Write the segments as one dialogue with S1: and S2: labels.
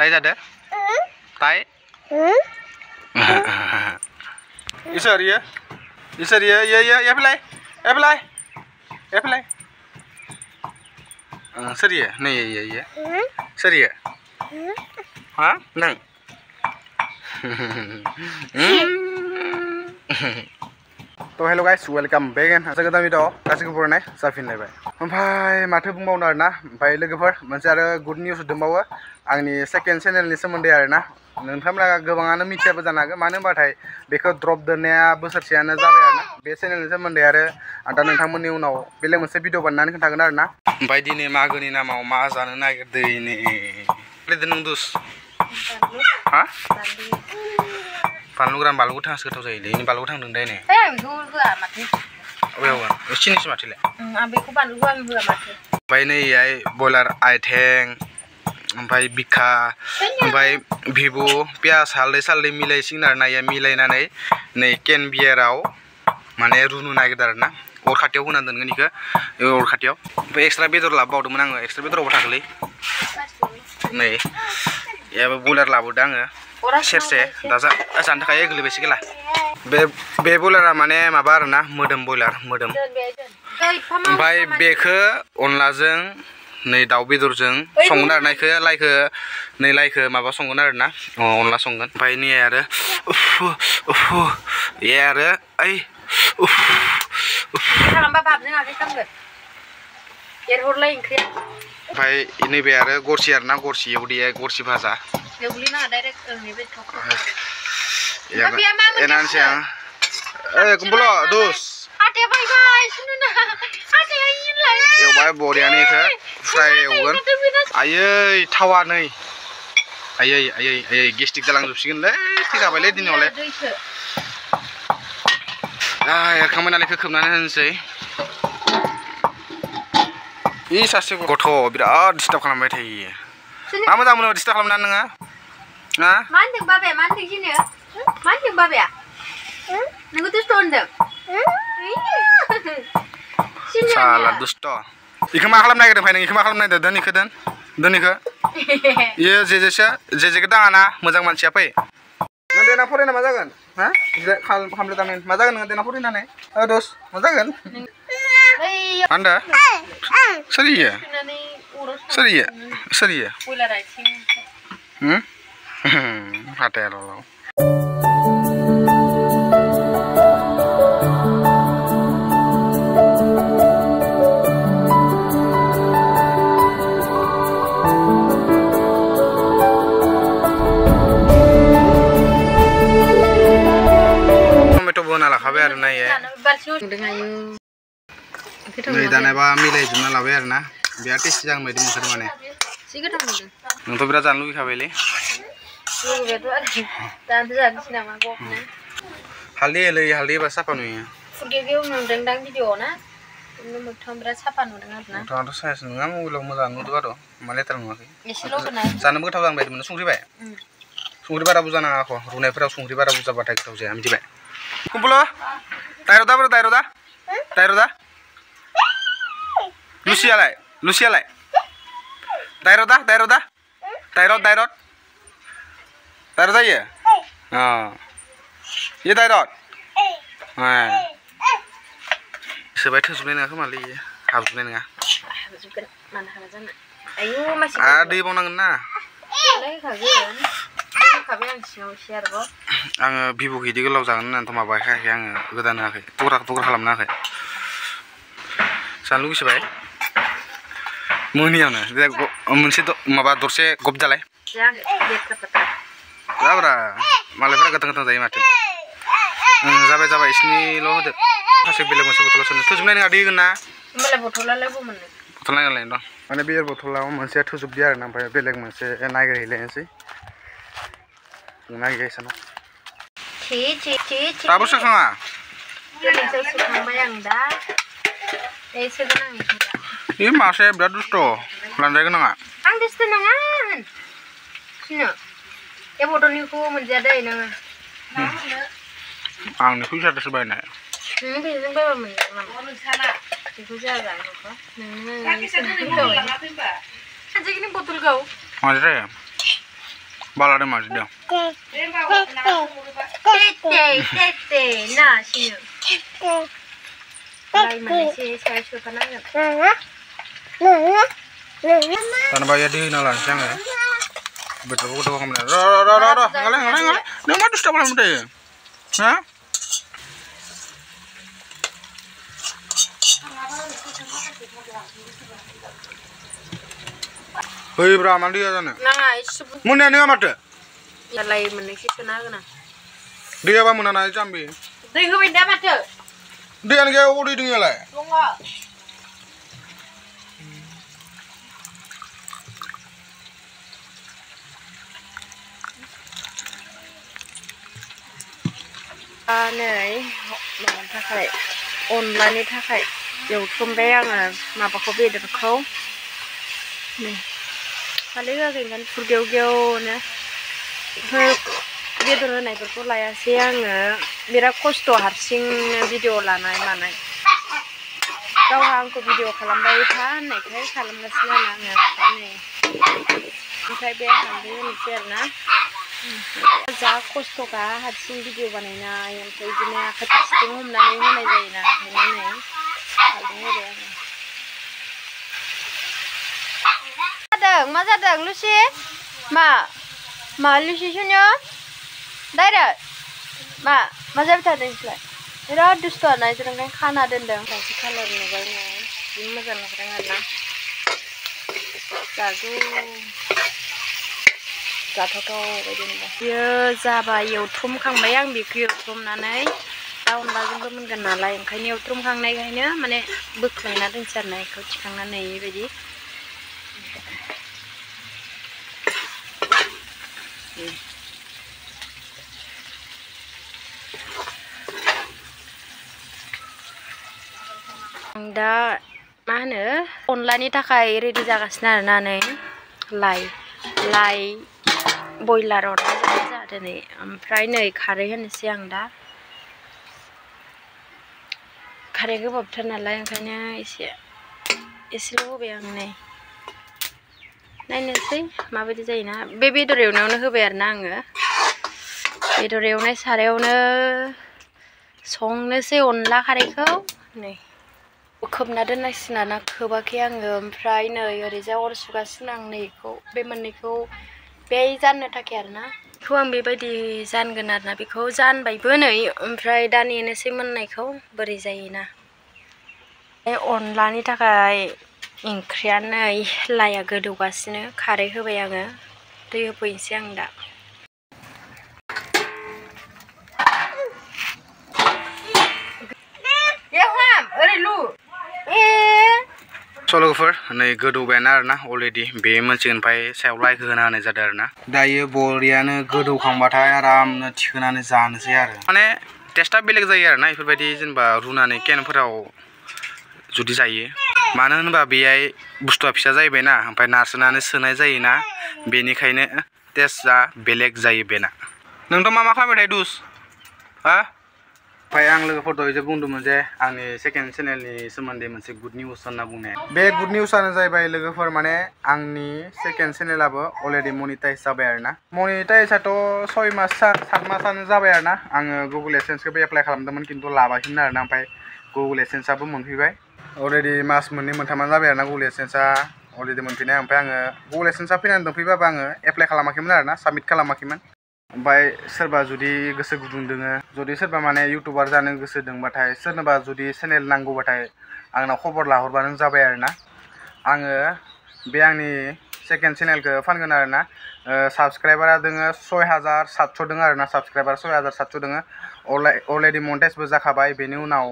S1: ताई जादो ताई इसोर ये सोर ये नै ये सोर ये हा नों तो हेलो गाइस वेलकम बैक एन गोदान भिडिअ गासैखौबो बरायनाय जाफिनलायबाय ओमफ्राय माथो बुंबावनो आरोना ओमफ्राय लोगोफोर मोनसे आरो गुड निउस दंबावो आंनि सेकेन्ड चेनेलनि सोमोन्दै आरोना नोंथांमोना गोबाङानो मिथियाबो जानो हागौ मानो होनबाथाय बेखौ ड्रप दोननाया बोसोरसेयानो जाबाय आरोना बे चेनेलनि सोमोन्दै आरो आं दा नोंथांमोननि उनाव बेलेग मोनसे भिडिअ बानायनानै खोन्थागोन आरोना ओमफ्राय दिनै मागोनि नामाव मा जानो नागिरदों नों दुस हा बानलु गोरान बानलु गोथांसो गोथाव जायोलै इनि बानलु गोथां दं दायने अबेयाव सिनिसो माथोलाय
S2: आं बेखौ बानलु गोरान होआ माथो
S1: ओमफ्राय नैहाय बयलार आइथें ओमफ्राय बिखा ओमफ्राय भिभु पियास हालदै सालदै मिलायसिगोन आरोना इया मिलायनानै नै केन बियाराव माने रुनो नागिरदों आरोना अर खाथियाव होना दोनगोन इखो अर खाथियाव ओमफ्राय एक्सट्रा बेदर लाबोबावदोंमोन आङो एक्सट्रा बेदरावबो थागोलै नै इयाबो बयलार लाबोदों आङो सेरसे दा जानो थाखाय गोलैबायसो गेला बे बयलारा माने माबा आरोना मोदोम बयलार मोदोम ओमफ्राय बेखौ अनलाजों नै दाउ बेदरजों संगोन आरोना इखो लाइखो माबा संगोन आरोना अनला संगोन ओमफ्राय नै आरो ए आरो ओइ
S2: खालामबा बाबजों आखाइ खामगोन एरहरलाय ओंख्रिया
S1: ओमफ्राय नैबे आरो गरसि आरोना गरसि एवदिया गरसि भाजा
S2: एवलिना डाइरेक्ट ओरैबो थख
S1: एनानसै आं ओइ कुम्बल दुस
S2: हाथाया बायबाय सुनुना हाथाया इनलाय
S1: एवबाय बरियानो इखो फ्राय एवगोन आयै थावा नै आयै गेस्टिक जालांजोबसिगोनलै थैखाबायलै दिनावलाय एरखांबाय नालाय इखो खोबनानै होनोसै इ सासे गथ' बिराद डिस्टार्ब खालामबाय थायो मा मोजां मोनो डिस्टार्ब खालामना नोङो मा
S2: होनदों बाबाया मा होनदों जिनो मा होनदों बाबाया नोंखौ दुस्ट होनदों
S1: साला दुस्ट इखो मा खालामनो नागिरदों ओमफ्राय नों इखो मा खालामनो नागिरदों दोन इखो इयो जेजेखौ दाङाना मोजां मानसिया फै नों देना फरायना मा जागोन हा खामले मा जागोन नोङो देना फरायनानै दस मा जागोन anda serius hati lo kabar na ya नै दानाबा मिलायजोबना लाबाय आरोना बिराद टेस्टि जागोन बायदि मोनथारदों माने नोंथ' बिराद जानो लुगैखाबायलै हालदै हालदै होबा साफा नुयो
S2: नुदोंदां भिडिअ'आव ना मोगथाङाव बिराद साफा नुदों आरोना
S1: मोगथाङाथ' साइज नङा मबाइलाव मोजां नुदों आरो मा लेथ्रा नुवाखै जानोबो गोथाव जागोन बायदि मोनो संख्रि बारा बुरजा नाङा आख' रुनायफोराव संख्रि बारा बुरजाबाथाय गोथाव जाया मिथिबाय कुम्बल दायरदा Lucialai Dairot ya iya Dairot sebaik terjumlah nggak kemali ya habisnya nggak
S2: mana habisnya ayo masih
S1: ada yang mau nangna आङो भिभ' गिदिर गोलाव जागोन होननानैथ' माबायाखै आङो गोदान होआखै थुग्रा खालामनो होआखै जानो लुगैसोबाय मोनियावनो मोनसे माबा दरसे गब जालाय जाब्रा मालायफोरा गोथां जायो माथो जाबाय इसिनिल' होदो सासे बेलेग मोनसे बथलाव सोनो थोजोबनाय नङा दै होगोन ना बथल नागिरलायनो दं माने बियार बथलाव मोनसेया थोजोबदि आरोना ओमफ्राय बेलेग मोनसे नागिरहैलायनोसै नागिरगासिनो दाबो सोखाङा ini masih berat dusto lantai kenanga
S2: ang dusto nangan sini ya bodoh niku menjadi nanga
S1: ang niku bisa tersebaiknya
S2: bisa berapa menit itu jalan apa aja ini botol kau
S1: ada ya balada mas dia
S2: tete na sini lai mana sih saya suka nanya
S1: tanah bayar di nalan siang ya betul betul kamu dah ngaleng nang madu sudah malam deh ha hei bra mandi aja nih mana nih amade
S2: ya lai mana sih kena
S1: dia apa mana naik jambi
S2: dia kau pindah mata
S1: dia nih kayak udah tinggal ya
S2: tunggu này làm थाखाय अनलानि थाखाय एवथुमबाय आङो माबाखौ बेदरखौ नै खालि होगोन फुरगेव गेवनो बेदर होनायफोरखौ लायासै आङो बिराद खस्थ' हारसिंनो भिडिअ लानाय मानाय गावहा आंखौ भिडिअ खालामबाय था होननायखाय खालामगासिनो आङो ओमफ्राय बे हालदै होनोसै आरोना जा खस्थ'खा हारसिं भिडिअ बानायनाय ओमफ्राय बिदिनो आखाइ फारसेथिं हमनानै होनाय जायोना ओंखायनो नै हालदै होबाय आङो मा जादों लुसि मा लुसि सुनो डाइरेक्ट मा जाबाय थादों नोंसोरलाय बिराद दुस्थ' आरोना बिसोर ओंखायनो खाना दोनदों मोनसे कालार नुबाय नै जि मोजां नुदों आरोना जाथावथाव बायदि नुबाय बियो जाबाय एवथुमखांबाय आं बेखौ एवथुमनानै दा अनलाजोंबो मोनगोन नालाय ओंखायनो एवथुमखांनायखायनो माने बोख्लायना दोनसै आरोना बेखौ थिखांनानै बेबायदि दा मा होनो अनलानि थाखाय रेडि जागासिनो आरोना नै लाइ बयलार अरनाय जादों नै ओमफ्राय नै खारै होनोसै आं दा खारै गोबाबथार नालाय ओंखायनो एसेल' होबाय आं नै नायनोसै माबायदि जायोना बे बेदर एवनायावनो होबाय आरोना आङो बेदर एवनाय सारायावनो संनोसै अनला खारैखौ नै खोबना दोननांसिगोन आरोना खोबाखै आङो ओमफ्राय नै ओरैजा अर सुगासिनो आं नैखौ बे मोननैखौ बे जाननो थाखाय आरोना बेखौ आं बेबायदि जानगोन आरोना बेखौ जानबायबो नै ओमफ्राय दा नेनोसै मोननायखौ बोरै जायोना बे अनलानि थाखाय ओंख्रिया नै लाइया गोदौगासिनो खारै होबाय आङो दै होफैनोसै आं दा
S1: सल'फोर नै गोदौबायानो आरोना अलरेडि बे मोनसिगोन ओमफ्राय सायाव लाइखौ होना होनाय जादों आरोना दायो बरियानो गोदौखांबाथाय आरामनो थिखोनानै जानोसै आरो माने टेस्टआ बेलेग जायो आरोना बेफोरबायदि जेनेबा रुनानै केनफोराव जुदि जायो मानो होनबा बेहाय बुस्थुआ फिसा जाहैबायना ओमफ्राय नारसोनानै सोनाय जायोना बेनिखायनो टेस्टआ बेलेग जायो बेना नोंथ' मा खालामबाय थायो दुस हा ओमफ्राय आं लोगोफोरथ' बिदि बुंदोंमोन जे आंनि सेकेन्ड चेनेलनि सोमोन्दै मोनसे गुड निउस होनना बुंनाय बे गुड निउसआनो जाहैबाय लोगोफोर माने आंनि सेकेन्ड चेनेलाबो अलरेडि मनिटाइज जाबाय आरोना मनिटाइजआथ' 6 मास 7 मासानो जाबाय आरोना आङो गुगल एडसेन्सखौबो एप्लाइ खालामदोंमोन खिन्थु लाबाखैमोन आरोना ओमफ्राय गुगल एडसेन्सआबो मोनफैबाय अलरेडि मास मोननै मोनथामानो जाबाय आरोना गुगल एडसेन्सआ अलरेडि मोनफैनाय ओमफ्राय आङो गुगल एडसेन्सआ फैनानै दंफैबाबो आङो एप्लाइ खालामाखैमोन आरोना साबमिट खालामाखैमोन ओमफ्राय सोरबा जुदि गोसो गुदुं दोङो जुदि सोरबा माने इउटुबार जानो गोसो दंबाथाय सोरनोबा जुदि चेनेल नांगौबाथाय आंनाव खबर लाहरबानो जाबाय आरोना आङो बे आंनि सेकेन्ड चेनेलखौ फानगोन आरोना साबसक्राइबारा दोङो 6700 दोङो आरोना साबसक्राइबार 6700 दोङो अलरेडि मनिटाइजबो जाखाबाय बेनि उनाव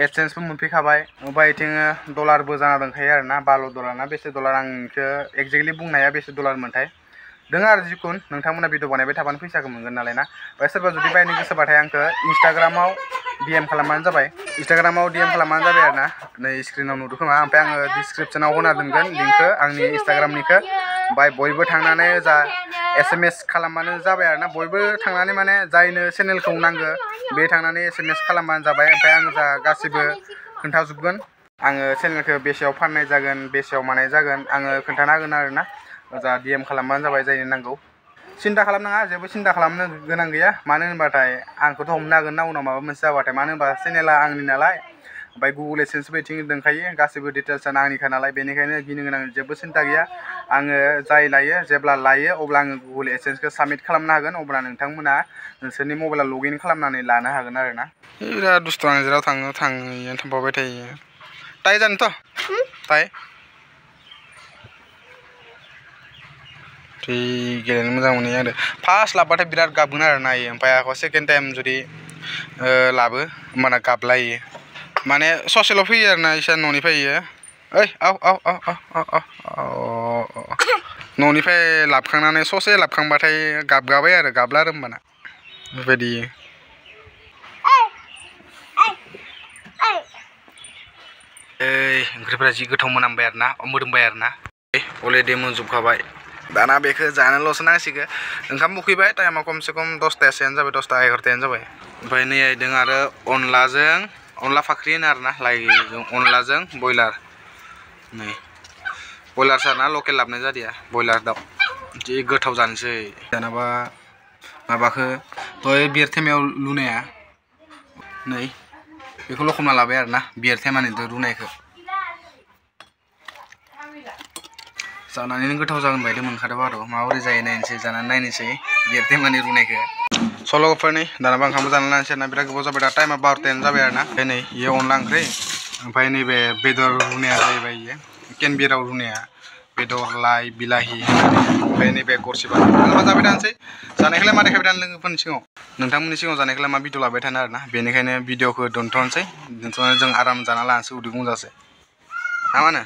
S1: एडसेन्सबो मोनफैखाबाय ओमफ्राय बिथिं डलारबो जाना दंखायो आरोना $12 ना बेसे डलार आं बेखौ एक्जेक्टलि बुंनो हाया बेसे डलार मोनथाय दोङो आरो जिखुन नोंथांमोना भिडिअ बानायबाय थाबानो फैसाखौ मोनगोन नालाय ना ओमफ्राय सोरबा जुदि बायनो गोसोबाथाय आंखौ इन्स्टाग्रामाव DM खालामबानो जाबाय आरोना नै स्क्रिनाव नुदों खोमा ओमफ्राय आङो डिसक्रिपसनाव होना दोनगोन लिंकखौ आंनि इन्स्टाग्रामनिखौ ओमफ्राय बयबो थांनानै जा SMS खालामबानो जाबाय आरोना बयबो थांनानै माने जायनो चेनेलखौ नांगौ बे थांनानै SMS खालामबानो जाबाय ओमफ्राय आं जा गासिबो खोन्थाजोबगोन आङो चेनेलखौ बेसेयाव फाननाय जागोन बेसेयाव मानाय जागोन आङो खोन्थाना होगोन आरोना जा DM खालामबानो जाबाय जायनो नांगौ सिन्था खालामनाङा जेबो सिन्था खालामनो गोनां गैया मानो होनबाथाय आंखौथ' हमनो हागोन ना उनाव माबा मोनसे जाबाथाय मानो होनबा चेनेला आंनि नालाय ओमफ्राय गुगल एडसेन्स बिथिं दंखायो गासैबो डिटेल्सआनो आंनिखा नालाय बेनिखायनो गिनो गोनां जेबो सिन्था गैया आङो जाय लायो जेब्ला लायो अब्ला आङो गुगल एडसेन्सखौ साबमिट खालामनो हागोन अब्ला नोंथांमोना नोंसोरनि मबाइलाव लगइन खालामनानै लानो हागोन आरो ना बिराद दुस्थु आं जेराव थाङो थांबाय थायो ताइ जानोथ' ताइ गेलेनो मोजां मोनो आरो फार्स्ट लाबबाथाय बिराद गाबगोन आरो ना इयो ओमफ्राय आंखौ सेकेन्ड टाइम जुदि लाबो होमबाना गाबलायो माने ससेल' फैयो आरो ना इसा न'निफ्राय इयो ओइ आव आव आव आव आव आव न'निफ्राय लाबखांनानै ससे लाबखांबाथाय गाबगाबाय आरो गाबला आरो होमबाना बेबायदि ओंख्रिफोरा जि गोथाव मोनामबाय आरो ना मोदोमबाय आरो ना अलरेडि मोनजोबखाबाय दाना बेखौ जानोल'सो नांसिगोन ओंखाम उखैबाय टाइमा खमसे खम 10थासोआनो जाबाय 10ता 11थायानो जाबाय ओमफ्राय नै आइदों आरो अनला फाख्रि होनो आरो ना लाइजों अनलाजों बयलार नै बयलार सारना लकेल लाबोनाय जादिया बयलार दाउ जि गोथाव जानोसै जेनेबा माबाखौ दहाय बियार थेमायाव लुनाया नै बेखौ लखबना लाबाय आरो ना बियार थेमानिजों रुनायखौ जानानैनो गोथाव जागोन बायदि मोनखादों आरो माबोरै जायो नायनोसै जानानै नायनोसै बियार थेमानि रुनायखौ सल'फोरनि दानाबा ओंखामबो जाना लानोसै ना बिराद गोबाव जाबाय दा टाइमा 12थायानो जाबाय आरो ना नै इयो अनला ओंख्रि ओमफ्राय नैबे बेदर रुनाया जाहैबाय इयो केनबिराव रुनाया बेदर लाइ बिलाहि ओमफ्राय नैबे गरसे बानलु जाबाय थानोसै जानायखौलाय मा देखायबाय थानो लोगोफोरनि सिगाङाव नोंथांमोननि सिगाङाव जानायखौलाय मा भिडिअ लाबाय थानो आरो ना बेनिखायनो भिडिअखौ दोनथ'नोसै जों आराम जाना लानोसै उदै बुंजासे ना मा होनो